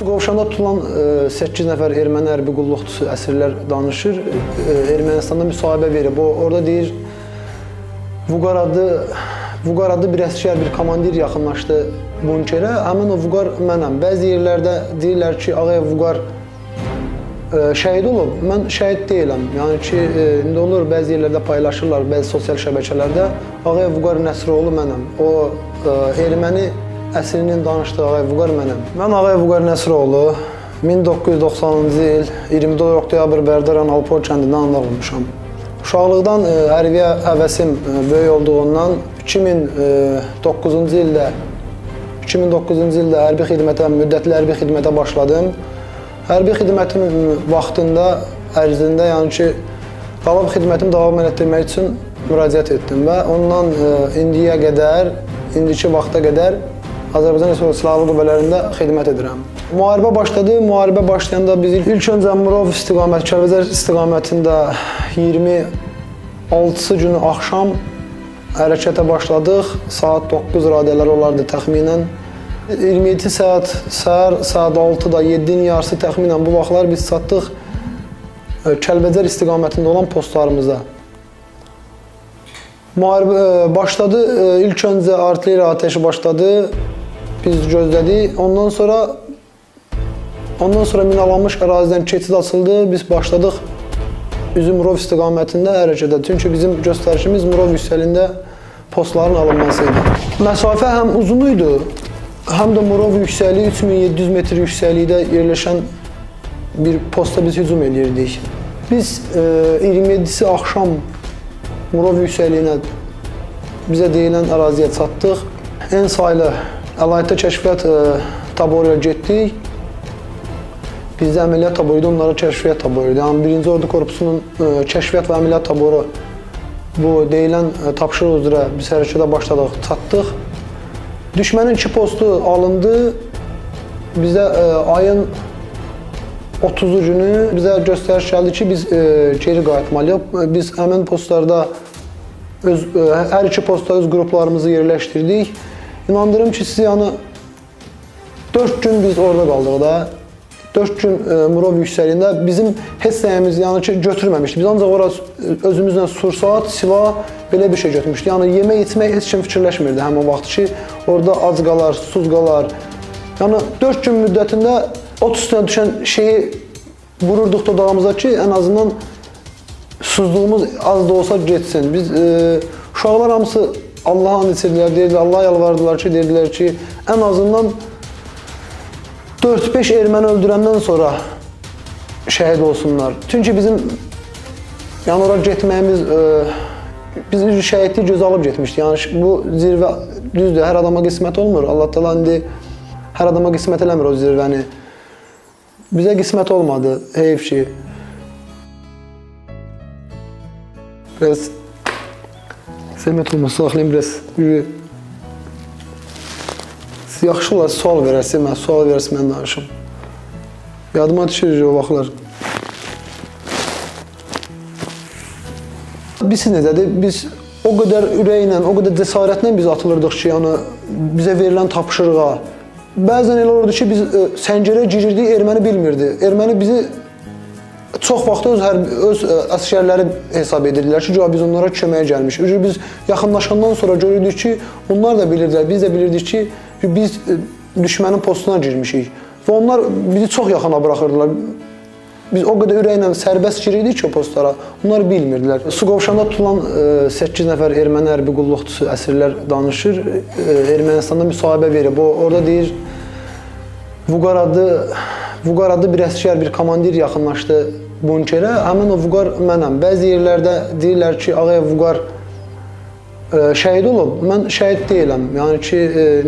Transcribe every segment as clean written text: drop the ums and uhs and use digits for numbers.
Suqovuşanda tutulan 8 nəfər erməni hərbi qulluqçusu əsirlər danışır. Ermənistanda müsahibə verib. Orada deyir, Vüqar adlı bir əsgər, bir komandir yaxınlaşdı bunkerə. Həmin o Vüqar mənəm. Bəzi yerlərdə deyirlər ki, Ağayev Vüqar şəhid olub. Mən şəhid deyiləm. Yəni ki, indi olur, bəzi yerlərdə paylaşırlar, bəzi sosial şəbəkələrdə. Ağayev Vüqar Nəsroğlu mənəm. O erməni əsrinin danışdığı Ağayev Vüqar mənəm. Mən Ağayev Vüqar Nəsroğlu 1990-cı il 24 oktyabr Bərdə rayon Alpor kəndindən anadan olmuşam. Uşaqlıqdan hərbiyə həvəsim böyük olduğundan 2009-cu ildə müddətli hərbi xidmətə başladım. Hərbi xidmətim vaxtında, ərzində, yəni ki, qalıb xidmətimi davam etdirmək üçün müraciət etdim və ondan indiyə qədər, indiki vaxta qədər Azərbaycan Respublikası Silahlı Qüvvələrində xidmət edirəm. Müharibə başladı. Müharibə başlayanda biz ilk öncə Murov istiqaməti, Kəlbəcər istiqamətində 26-sı günü axşam hərəkətə başladıq. Saat 9 radiyələri olardı təxminən. 27 saat, səhər saat 6-da, 7-nin yarısı təxminən bu vaxtlar biz çatdıq Kəlbəcər istiqamətində olan postlarımıza. Müharibə başladı. İlk öncə artilleriya ateşi başladı. Biz gözlədik. Ondan sonra minalanmış ərazidən keçid açıldı. Biz başladıq üzü Murov istiqamətində hərəkətə. Çünki bizim göstərişimiz Murov yüksəlində postların alınması idi. Məsafə həm uzun idi, həm də Murov yüksəliyi 3700 metr yüksəlikdə yerləşən bir posta biz hücum edirdik. Biz 27-si axşam Murov yüksəliyinə bizə deyilən əraziyə çatdıq. En saylı əlayətdə kəşfiyyat taboru ilə getdik. Bizdə əməliyyat taboru idi, onlara kəşfiyyat taboru idi. Yəni 1-ci Ordu Korpusunun kəşfiyyat və əməliyyat taboru bu deyilən tapşırıq üzrə biz hərəkətə başladıq, çatdıq. Düşmənin 2 postu alındı. Bizə ayın 30-cu günü bizə göstəriş gəldi ki, biz geri qayıtmalıyıq. Biz həmin postlarda hər iki postda öz qruplarımızı yerləşdirdik. İnandırım ki, sizi yəni 4 gün biz orada qaldıq da. 4 gün Murov yüksəliyində bizim heç nəyimiz yəni ki, götürməmişdik. Biz ancaq orada özümüzlə sursat, silah, belə bir şey götürmüşdük. Yəni yemək, içmək heç kim fikirləşmirdi həmin vaxt ki, orada ac qalar, susuz qalar. Yəni 4 gün müddətində ot üstünə düşən şeyi vururduq dodağımıza ki, ən azından susuzluğumuz az da olsa geçsin. Biz uşaqlar hamısı Allah'a and içirdilər, deyirdilər, Allah'a yalvardılar ki, deyirdilər ki, ən azından 4-5 erməni öldürəndən sonra şəhid olsunlar. Çünki bizim yəni oraya getməyimiz, biz şəhidliyi göz alıb getmişdik. Yəni bu zirvə düzdür, hər adama qismət olmur. Allah Teala indi hər adama qismət eləmir o zirvəni. Bizə qismət olmadı, heyf ki. Biraz zəhmət olmasa saxlayayım, biraz yaxşı olar, sual verərsin, mən sual verərsin, mən danışım. Yadıma düşürür o vaxtlar. Biz necədir? Biz o qədər ürəklə, o qədər cəsarətlə biz atılırdıq ki, yəni bizə verilən tapşırığa. Bəzən elə olurdu ki, biz səngərə girirdik, erməni bilmirdi. Erməni bizi çox vaxt öz əsgərləri hesab edirdilər ki, biz onlara köməyə gəlmişik. Biz yaxınlaşandan sonra görürdük ki, onlar da bilirdilər, biz də bilirdik ki, biz düşmənin postuna girmişik və onlar bizi çox yaxına buraxırdılar. Biz o qədər ürəklə sərbəst girirdik ki, o postlara, onlar bilmirdilər. Suqovuşanda tutulan 8 nəfər erməni hərbi qulluqçusu əsirlər danışır. Ermənistanda müsahibə verib. Orada deyir, Vüqar adlı bir əsgər, bir komandir yaxınlaşdı bunkerə. Həmin o Vüqar mənəm. Bəzi yerlərdə deyirlər ki, Ağayev Vüqar şəhid olub. Mən şəhid deyiləm. Yəni ki,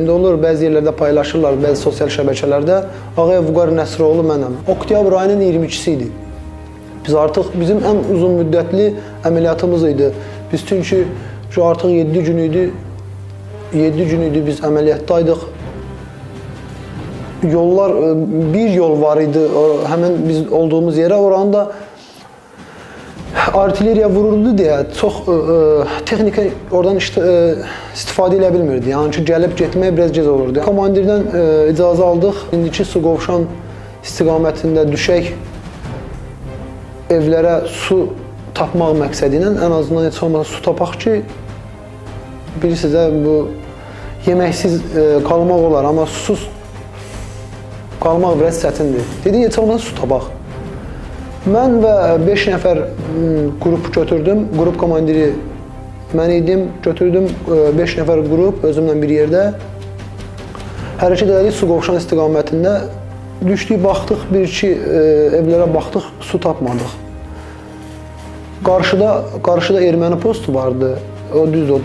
indi olur, bəzi yerlərdə paylaşırlar, bəzi sosial şəbəkələrdə. Ağayev Vüqar Nəsroğlu mənəm. Oktyabr ayının 22-si idi. Biz artıq, bizim ən uzun müddətli əməliyyatımız idi. Biz çünki artıq 7 gün idi biz əməliyyatdaydıq. Yollar, bir yol var idi, həmin biz olduğumuz yerə. Oranı da artilleriya vuruldu deyə çox texnika oradan istifadə edə bilmirdi. Yəni ki, gəlib getmək biraz gec olurdu. Komandirdən icazə aldıq. İndiki Suqovuşan istiqamətində düşək evlərə su tapmaq məqsədi ilə ən azından heç olmasa su tapaq ki, bilirsiniz də bu yeməksiz qalmaq olar, amma susuz qalmaq biraz çətindir. Dedik, heç olmasa su tapaq. Mən və 5 nəfər qrup götürdüm. Qrup komandiri mən idim. Götürdüm 5 nəfər qrup özümlə bir yerdə. Hərəkət elədik Suqovuşan istiqamətində. Düşdük, baxdıq, bir-iki evlərə baxdıq, su tapmadıq. Qarşıda erməni postu vardı. O düzdür, o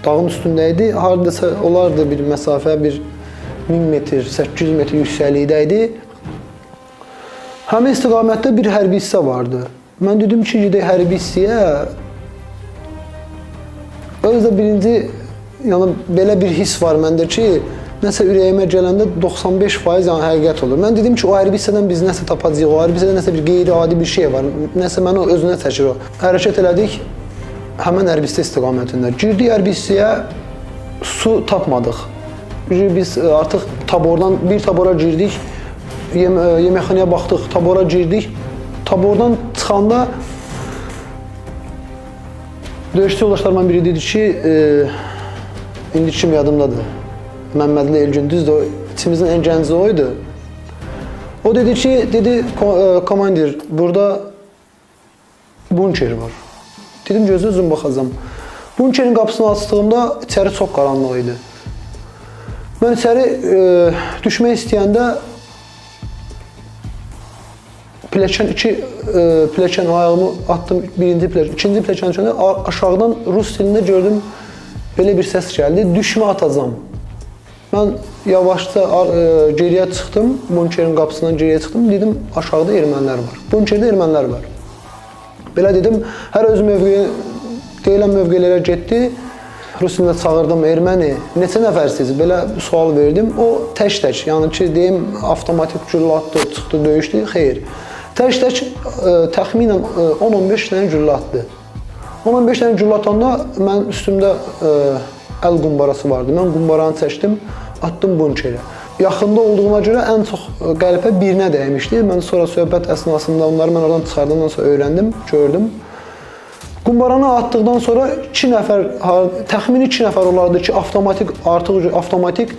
dağın üstündə idi. Haradasa olardı bir məsafə, bir 1000 metr, 800 metr yüksəklikdə idi. Həmin istiqamətdə bir hərbi hissə vardı. Mən dedim ki, gedək hərbi hissəyə. Özdə birinci, yəni belə bir hiss var məndə ki, nəsə ürəyimə gələndə 95% yəni həqiqət olur. Mən dedim ki, o hərbi hissədən biz nəsə tapacağıq, o hərbi hissədə nəsə bir qeyri-adi bir şey var. Nəsə məni özünə çəkir o. Hərəkət elədik həmin hərbi hissə istiqamətində. Girdik hərbi hissəyə, su tapmadıq. Biz artıq bir tabora girdik. Yeməkxanaya baxdıq, tabora girdik. Tabordan çıxanda döyüşçü yoldaşlarımdan biri dedi ki, indi kim yadımdadır, Məmmədli Elgün, düzdür, içimizin ən gənci o idi. O dedi ki, komandir, burada bunker var. Dedim, gözünü üzüm baxacam. Bunkerin qapısını açdığımda içəri çox qaranlıq idi. Mən içəri düşmək istəyəndə pilləkən ayağımı atdım, ikinci pilləkən içəndə aşağıdan rus dilində gördüm, belə bir səs gəldi, düşmə atacam. Mən yavaşca geriyə çıxdım, bunkerin qapısından geriyə çıxdım, dedim, aşağıda ermənilər var, bunkerdə ermənilər var. Belə dedim, hər öz deyilən mövqelərə getdi, rus dilində çağırdım, erməni, neçə nəfərsiniz, belə sual verdim, o tək-tək, yəni ki, deyim, avtomatik güllə atdı, çıxdı, döyüşdü, xeyr. Tək-tək təxminən 10-15 dənə güllə atdı. 10-15 dənə güllə atanda mən üstümdə əl qumbarası vardı. Mən qumbaranı çəkdim, atdım bunkerə. Yaxında olduğuna görə ən çox qəlpə birinə dəymişdi. Mən sonra söhbət əsnasında onları mən oradan çıxardımdan sonra öyrəndim, gördüm. Qumbaranı atdıqdan sonra təxmini 2 nəfər olardı ki, avtomatik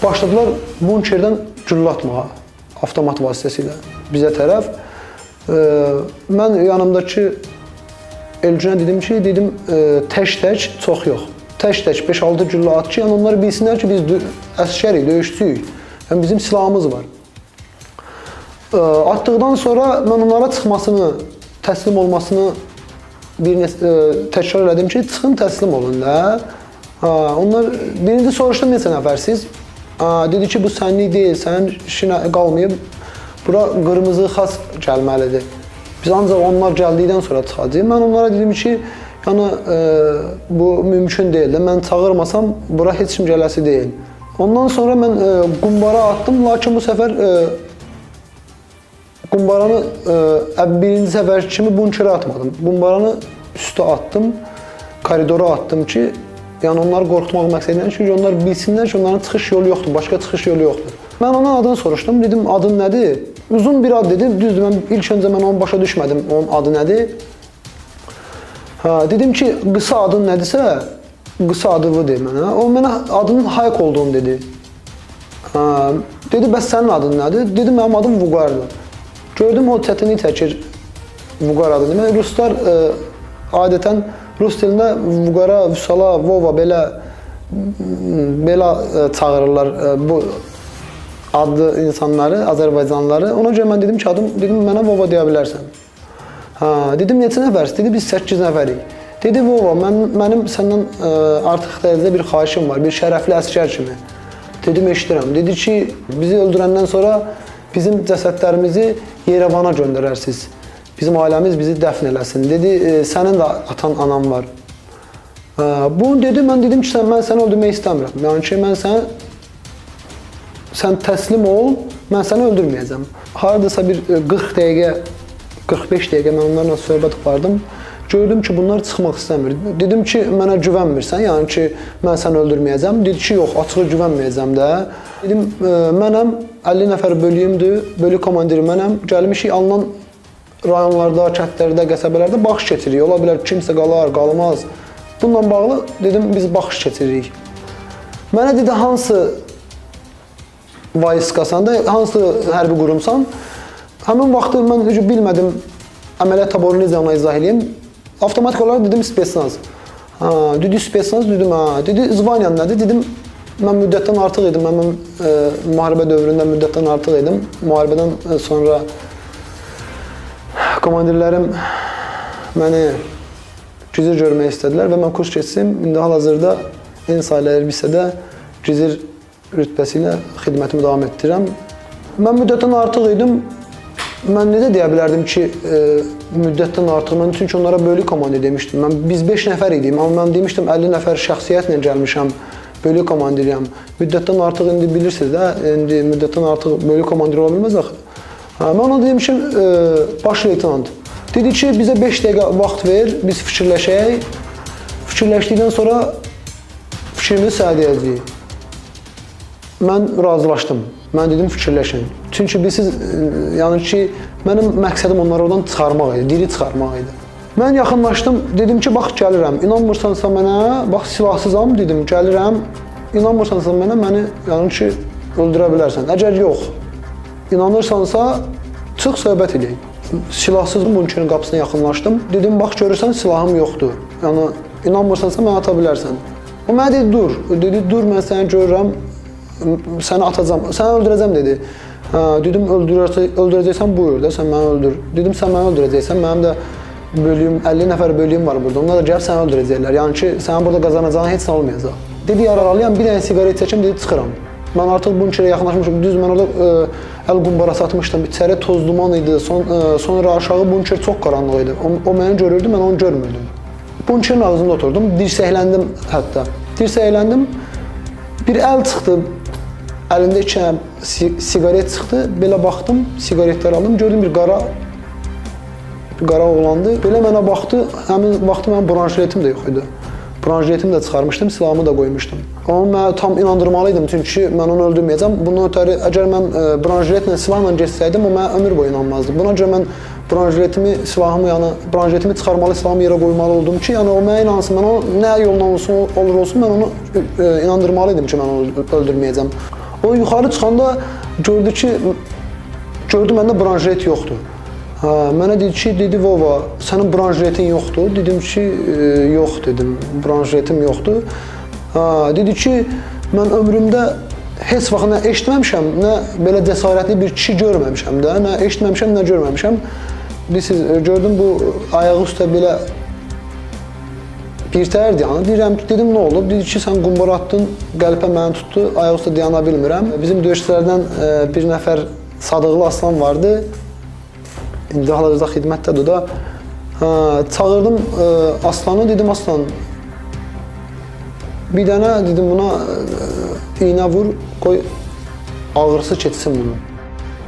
başladılar bunkerdən güllə atmağa. Avtomat vasitəsilə bizə tərəf. Mən yanımdakı Elgünə dedim ki, tək-tək, çox yox. Tək-tək 5-6 güllə at ki, yəni onlar bilsinlər ki, biz əsgərik, döyüşçüyük. Yəni bizim silahımız var. Atdıqdan sonra mən onlara çıxmasını, təslim olmasını təkrar elədim ki, çıxın təslim olun da. Onlar birinci soruşdum, neçə nəfərsiz? Dedi ki, bu sənlik deyil, sənin işinə qalmayıb, bura qırmızı xas gəlməlidir. Biz ancaq onlar gəldikdən sonra çıxacaq. Mən onlara dedim ki, yəni, bu mümkün deyil. Mən çağırmasam, bura heç kim gələsi deyil. Ondan sonra mən qumbara atdım, lakin bu səfər qumbaranı birinci səfər kimi bunkerə atmadım. Qumbaranı üstə atdım, koridora atdım ki, yəni onları qorxutmaq məqsədilə, çünki onlar bilsinlər ki, onların çıxış yolu yoxdur, başqa çıxış yolu yoxdur. Mən ona adını soruşdum, dedim, adın nədir? Uzun bir ad dedi, düzdür, ilk öncə mən onu başa düşmədim, onun adı nədir? Dedim ki, qısa adın nədirsə, qısa adı bu deyim mənə. O mənə adının Hayk olduğunu dedi. Dedi, bəs sənin adın nədir? Dedim, mənim adım Vüqardır. Gördüm, o çətinlik çəkir Vüqar adı demək. Ruslar adətən rus dilində Vüqara, Vüsala, Vova belə çağırırlar bu adlı insanları, Azərbaycanlıları. Ona görə mən dedim ki, dedim, mənə Vova deyə bilərsən. Dedim, neçə nəfərsiniz? Dedi, biz 8 nəfərik. Dedi, Vova, mənim səndən artıq dərəcədə bir xahişim var, bir şərəfli əsgər kimi. Dedim, eşidirəm. Dedi ki, bizi öldürəndən sonra bizim cəsədlərimizi Yerevana göndərərsiniz. Bizim ailəmiz bizi dəfn eləsin. Dedi, sənin də atan, anam var. Bunu dedi, mən dedim ki, mən səni öldürmək istəmirəm. Yəni ki, sən təslim ol, mən səni öldürməyəcəm. Haradasa bir 40 dəqiqə 45 dəqiqə mən onlarla söhbət apardım. Gördüm ki, bunlar çıxmaq istəmir. Dedim ki, mənə güvənmirsən, yəni ki, mən səni öldürməyəcəm. Dedi ki, yox, açıq güvənməyəcəm də. Dedim, mənəm, 50 nəfər bölüyümdür, bölük komandiri mənəm. Gəlmişik, alınan rayonlarda, kəndlərdə, qəsəbələrdə baxış keçiririk. Ola bilər, kimsə qalar, qalmaz. Bununla bağlı dedim, biz baxış keçiririk. Mənə dedi, hansı vaiskasan da, hansı hərbi qurumsan? Həmin vaxtı mən bilmədim, əməliyyat taborunu necə ona izah edeyim. Avtomatik olaraq dedim, spetsnaz. Dedi, spetsnaz, dedim, dedi, zvaniyan nədir? Dedim, mən müddətdən artıq idim, mən müharibə dövründə müddətdən artıq idim. Müharibədən sonra komandirlərim məni gizir görmək istədilər və mən kurs keçsim. İndi hal-hazırda en sayılı hissədə gizir rütbəsi ilə xidmətimi davam etdirirəm. Mən müddətdən artıq idim. Mən necə deyə bilərdim ki, müddətdən artıq, mən çünki onlara bölük komandiri demişdim. Biz 5 nəfər idim, amma mən demişdim 50 nəfər şəxsiyyətlə gəlmişəm, bölük komandiriyəm. Müddətdən artıq indi bilirsiniz də, indi müddətdən artıq bölük komandiri ola bilməz axı. Mən ona demişim, baş leytenant. Dedi ki, bizə 5 dəqiqə vaxt ver, biz fikirləşək. Fikirləşdikdən sonra fikrimizi sədiyəcəyik. Mən razılaşdım. Mən dedim, fikirləşin. Çünki bilirsiniz, yəni ki, mənim məqsədim onları oradan çıxarmaq idi, diri çıxarmaq idi. Mən yaxınlaşdım, dedim ki, bax, gəlirəm. İnanmırsansa mənə, bax, silahsızam, dedim, gəlirəm. İnanmırsansa mənə, məni, yəni ki, öldürə bilərsən. Əgər yox, inanırsansa, çıx, söhbət edək. Silahsız bunkerin qapısına yaxınlaşdım. Dedim, bax, görürsən, silahım yoxdur. Yəni, inanmırsansa mənə ata bilərsən. O mənə dedi, dur. Dedi, dur, mən səni görürəm. Səni atacam, səni öldürəcəm dedi. Dedim, öldürəcəksən buyur da, sən məni öldür. Dedim, sən məni öldürəcəksən, mənim də bölüyüm, 50 nəfər bölüyüm var burada. Onlar da gəlib səni öldürəcəklər. Yəni ki, sənin burada qazanacağın heç nə olmayacaq. Dedi, yararalıyam, bir dənə siqaret çəkim, dedi, çıxıram. Mən artıq bunkerə yaxınlaşmışım. Düz, mən orada əl qumbarası atmışdım. İçəri toz duman idi. Sonra aşağı bunker çox qaranlıq idi. O məni görürdü, mən onu görmürdüm. Bunkerin ağzında oturdum, dirsəkləndim hətta. Dirsəkləndim, bir əl çıxdı. Əlində 2 dənə siqaret çıxdı, belə baxdım, siqaretlər aldım, gördüm bir qara oğlandı. Belə mənə baxdı, həmin vaxtı mənim branjiletim də yox idi. Branjiletimi də çıxarmışdım, silahımı da qoymuşdum. Onu mənə tam inandırmalıydım, çünki mən onu öldürməyəcəm. Bundan ötəri, əgər mən branjiletlə, silahla geçsəydim, o mənə ömür boyu inanmazdı. Buna görə mən branjiletimi, silahımı, yəni branjiletimi çıxarmalı, silahımı yerə qoymalı oldum ki, yəni o mənə inansın, mən onu nə yoldan olsun, mən onu inandırmalıydım ki, mən onu öldürməyəcəm. O yuxarı çıxanda gördü məndə branjilet yoxdur. Mənə dedi ki, dedi, Vova, sənin branjiletin yoxdur. Dedim ki, yox, dedim, branjiletim yoxdur. Dedi ki, mən ömrümdə heç vaxt nə eşitməmişəm, nə belə cəsarətli bir kişi görməmişəm də, nə eşitməmişəm, nə görməmişəm. Gördüm, bu ayağı üstə belə birtəhər dayanır. Dedim, nə olub? Dedi ki, sən qumbara atdın, qəlpə məni tutdu, ayaq üstə dayana bilmirəm. Bizim döyüşçülərdən bir nəfər Sadıqlı Aslan vardı. İndi hal-hazırda xidmətdədir da. Çağırdım Aslanı, dedim, Aslan, bir dənə, dedim, buna iynə vur, qoy ağrısı keçsin bunun.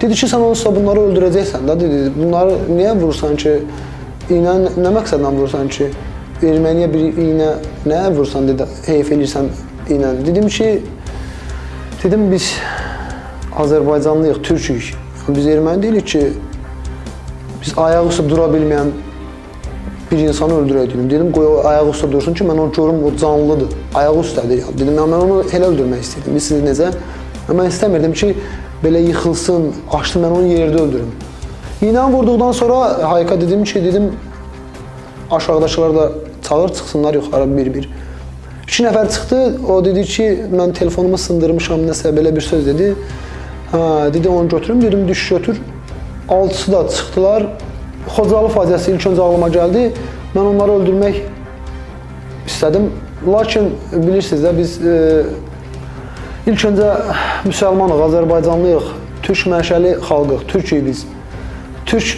Dedi ki, sən olsa bunları öldürəcəksən da, dedi, bunları niyə vurursan ki, iynə nə məqsədlə vurursan ki, erməniyə bir iynə nəyə vursan, dedi, heyf eləyirsən iynəni. Dedim ki, biz Azərbaycanlıyıq, Türkük. Biz erməni deyilik ki, biz ayaq üstə dura bilməyən bir insanı öldürək dedim. Dedim, qoy o ayaq üstə dursun ki, mən onu görüm, o canlıdır, ayaq üstədir. Dedim, mən onu elə öldürmək istəyirdim. Bilirsiniz necə? Mən istəmirdim ki, belə yıxılsın, açdım, mən onu yerdə öldürüm. İynəni vurduqdan sonra Hayka dedim ki, aşağıdakılar da çağır, çıxsınlar yuxarı bir-bir. 2 nəfər çıxdı, o dedi ki, mən telefonumu sındırmışam, nəsə belə bir söz dedi. Dedi, onu götürüm, dedim, düş götür. 6'sı da çıxdılar. Xocalı faciəsi ilk öncə ağlıma gəldi. Mən onları öldürmək istədim. Lakin bilirsiniz də, biz ilk öncə müsəlmanıq, Azərbaycanlıyıq, türk mənşəli xalqıq, türkük biz. Türk,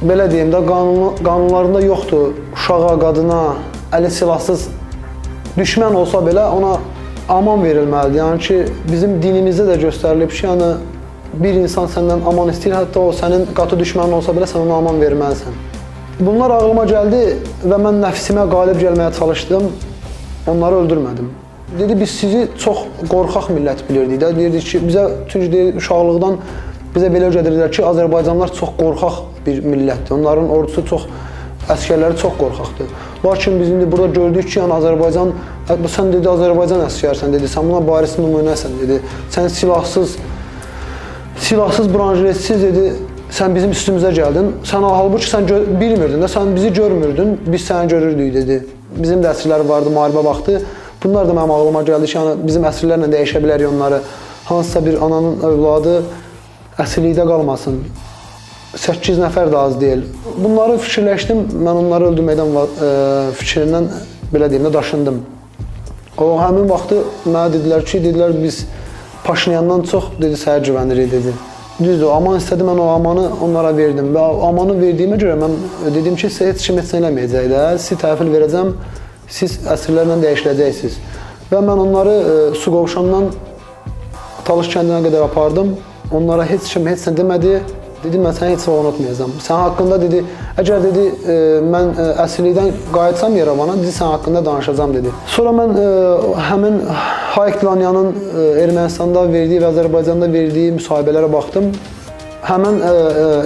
belə deyim də, qanunlarında yoxdur, uşağa, qadına, əli silahsız düşmən olsa belə ona aman verilməlidir. Yəni ki, bizim dinimizdə də göstərilib ki, yəni bir insan səndən aman istəyir, hətta o sənin qatı düşmənin olsa belə sən ona aman verməlisən. Bunlar ağlıma gəldi və mən nəfsimə qalib gəlməyə çalışdım, onları öldürmədim. Dedi, biz sizi çox qorxaq millət bilirdik də, deyirdik ki, bizə, çünki uşaqlıqdan bizə belə öyrədirdilər ki, Azərbaycanlılar çox qorxaq bir millətdir, onların ordusu çox, əskərləri çox qorxaqdır. Lakin biz indi burada gördük ki, yəni Azərbaycan, sən dedi, Azərbaycan əskərsən, dedi, sən buna baris nümunəsən, dedi, sən silahsız, branjiletsiz, dedi, sən bizim üstümüzə gəldin, sən halbuki sən bilmirdin də, sən bizi görmürdün, biz səni görürdük, dedi. Bizim də əsirlər vardı, müharibə vaxtı. Bunlar da mənim ağlıma gəldi ki, yəni bizim əsirlərlə dəyişə bilərik onları. Hansısa bir ananın övladı əsirlikdə qalmasın. 8 nəfər də az deyil. Bunları fikirləşdim, mən onları öldürməkdən fikrindən, belə deyim də, daşındım. O, həmin vaxtı mənə dedilər ki, biz Paşinyandan çox, dedi, səhər güvənirik, dedi. Düzdür, aman istədi, mən o amanı onlara verdim və amanı verdiyimə görə mən dedim ki, sizə heç kim etsin eləməyəcək də, sizi təhvil verəcəm, siz əsirlərlə dəyişiləcəksiniz. Və mən onları Suqovuşandan Talış kəndinə qədər apardım, onlara heç kim heç nə demədi, dedim, mən səni heç vaxt unutmayacağam. Sən haqqında, dedi, əgər, dedi, mən əsirlikdən qayıtsam Yerevana, dedi, sən haqqında danışacağam, dedi. Sonra mən həmin Hayek Dilanyanın Ermənistanda verdiyi və Azərbaycanda verdiyi müsahibələrə baxdım. Həmin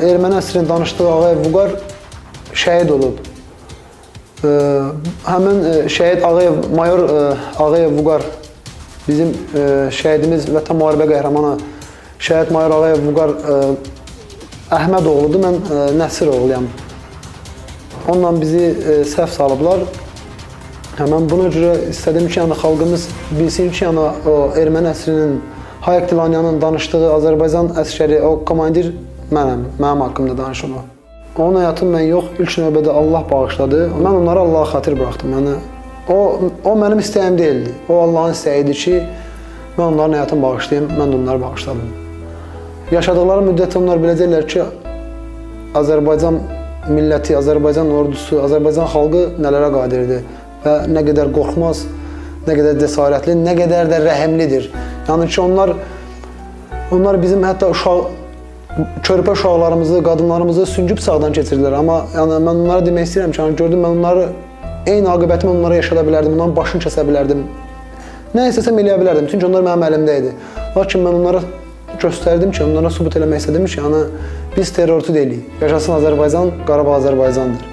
erməni əsrin danışdığı Ağayev Vüqar şəhid olub. Həmin şəhid Ağayev, mayor Ağayev Vüqar, bizim şəhidimiz, Vətən müharibə qəhrəmanı, şəhid mayor Ağayev Vüqar Əhməd oğludur, mən Nəsir oğluyam. Onunla bizi səhv salıblar. Mən buna görə istədim ki, yəni, xalqımız bilsin ki, yəni, o erməni əsrinin, Hayek Dilanyanın danışdığı Azərbaycan əskəri, o komandir mənim haqqımda danışır o. Onun həyatını mən yox, ilk növbədə Allah bağışladı. Mən onlara Allaha xatir buraxdım. Yəni, o mənim istəyim deyildi. O Allahın istəyidir ki, mən onların həyatını bağışlayayım, mən də onları bağışladım. Yaşadıqları müddətdə onlar biləcəklər ki, Azərbaycan milləti, Azərbaycan ordusu, Azərbaycan xalqı nələrə qadirdir və nə qədər qorxmaz, nə qədər cəsarətli, nə qədər də rəhimlidir. Yəni ki, onlar bizim hətta körpə uşaqlarımızı, qadınlarımızı süngü bıçaqdan keçirdilər. Amma yəni, mən onlara demək istəyirəm ki, gördüm, mən onları, eyni aqibətimi onlara yaşada bilərdim, onların başını kəsə bilərdim. Nə istəsəm eləyə bilərdim, çünki onlar mənim əlimdə idi. Lakin mən onlara göstərdim ki, onlara sübut eləmək istədim ki, yəni, biz terrorçu deyilik. Yaşasın Azərbaycan, Qarabağ Azərbaycandır.